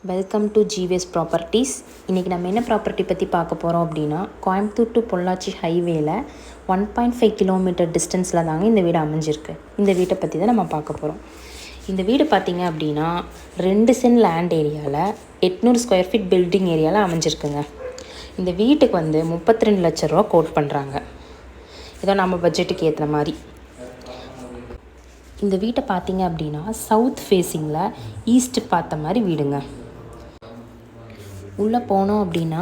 Welcome to GVS properties. இன்றைக்கி நம்ம என்ன ப்ராப்பர்ட்டி பற்றி பார்க்க போகிறோம் அப்படின்னா, கோயம்புத்தூர் டு பொள்ளாச்சி ஹைவேல 1.5 கிலோமீட்டர் டிஸ்டன்ஸில் தாங்க இந்த வீடு அமைஞ்சிருக்கு. இந்த வீட்டை பற்றி தான் நம்ம பார்க்க போகிறோம். இந்த வீடு பார்த்திங்க அப்படின்னா 2 சென்ட் லேண்ட் ஏரியாவில் 800 ஸ்கொயர் ஃபீட் பில்டிங் ஏரியாவில் அமைஞ்சிருக்குங்க. இந்த வீட்டுக்கு 32 லட்ச ரூபா கோட் பண்ணுறாங்க. இதோ நம்ம பட்ஜெட்டுக்கு ஏற்ற மாதிரி. இந்த வீட்டை பார்த்திங்க அப்படின்னா சவுத் ஃபேஸிங்கில் ஈஸ்ட்டு பார்த்த மாதிரி வீடுங்க. உள்ளே போனோம் அப்படின்னா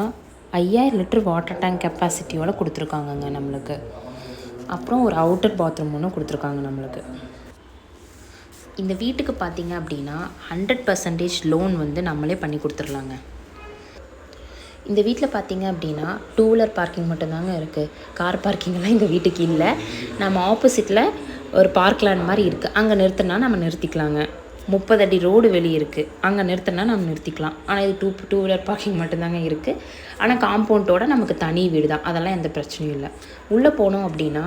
5000 லிட்டர் வாட்டர் டேங்க் கெப்பாசிட்டியோடு கொடுத்துருக்காங்கங்க நம்மளுக்கு. அப்புறம் ஒரு அவுட்டர் பாத்ரூம் ஒன்று கொடுத்துருக்காங்க நம்மளுக்கு. இந்த வீட்டுக்கு பார்த்திங்க அப்படின்னா 100% லோன் நம்மளே பண்ணி கொடுத்துர்லாங்க. இந்த வீட்டில் பார்த்திங்க அப்படின்னா 2 வீலர் பார்க்கிங் மட்டும்தாங்க இருக்குது. கார் பார்க்கிங்கெல்லாம் இந்த வீட்டுக்கு இல்லை. நம்ம ஆப்போசிட்டில் ஒரு பார்க் லேண்ட் மாதிரி இருக்குது. அங்கே நிறுத்தினா நம்ம நிறுத்திக்கலாங்க. 30 அடி ரோடு வெளியே இருக்குது. அங்கே நிறுத்தினா நம்ம நிறுத்திக்கலாம். ஆனால் இது டூ வீலர் பார்க்கிங் மட்டும்தாங்க இருக்குது. ஆனால் காம்பவுண்டோட நமக்கு தனி வீடு தான். அதெல்லாம் எந்த பிரச்சனையும் இல்லை. உள்ளே போனோம் அப்படின்னா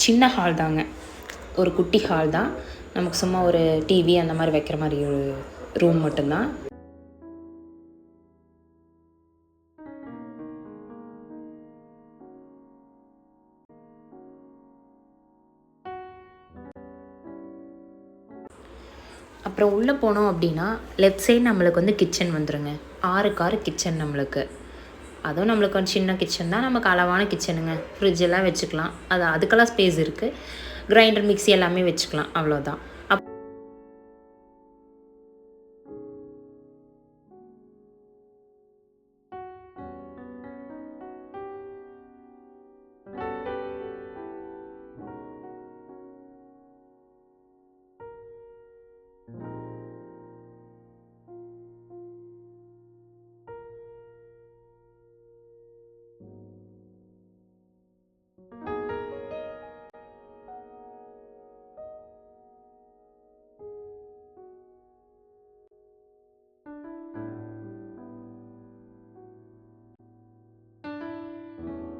சின்ன ஹால் தாங்க. ஒரு குட்டி ஹால் தான். நமக்கு சும்மா ஒரு டிவி அந்த மாதிரி வைக்கிற மாதிரி ஒரு ரூம் மட்டும்தான். அப்புறம் உள்ளே போனோம் அப்படின்னா லெஃப்ட் சைடு நம்மளுக்கு கிச்சன் வந்துடுங்க. 6 கார் கிச்சன் நம்மளுக்கு. அதுவும் நம்மளுக்கு சின்ன கிச்சன் தான். நமக்கு அளவான கிச்சனுங்க. ஃப்ரிட்ஜெல்லாம் வச்சுக்கலாம். அதுக்கெல்லாம் ஸ்பேஸ் இருக்குது. கிரைண்டர் மிக்ஸி எல்லாமே வச்சுக்கலாம். அவ்வளோதான்.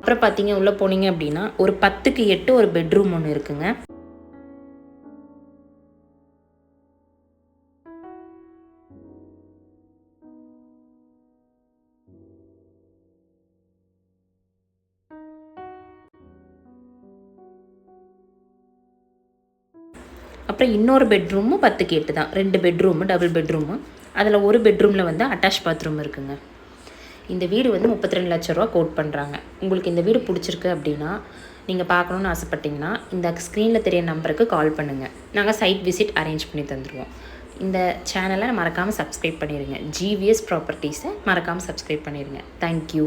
அப்புறம் பார்த்தீங்க உள்ளே போனீங்க அப்படின்னா ஒரு 10க்கு 8 ஒரு பெட்ரூம் ஒன்று இருக்குங்க. அப்புறம் இன்னொரு பெட்ரூமும் 10க்கு 8 தான். 2 பெட்ரூமு, டபுள் பெட்ரூமு. அதில் ஒரு பெட்ரூமில் அட்டாச் பாத்ரூம் இருக்குங்க. இந்த வீடு 32 லட்ச ரூபா கோட் பண்ணுறாங்க. உங்களுக்கு இந்த வீடு பிடிச்சிருக்கு அப்படின்னா, நீங்கள் பார்க்கணுன்னு ஆசைப்பட்டீங்கன்னா இந்த ஸ்க்ரீனில் தெரிய நம்பருக்கு கால் பண்ணுங்கள். நாங்கள் சைட் விசிட் அரேஞ்ச் பண்ணி தந்துடுவோம். இந்த சேனலை மறக்காமல் சப்ஸ்கிரைப் பண்ணிடுங்க. ஜிவிஎஸ் ப்ராப்பர்ட்டிஸை மறக்காமல் சப்ஸ்கிரைப் பண்ணிடுங்க. தேங்க்யூ.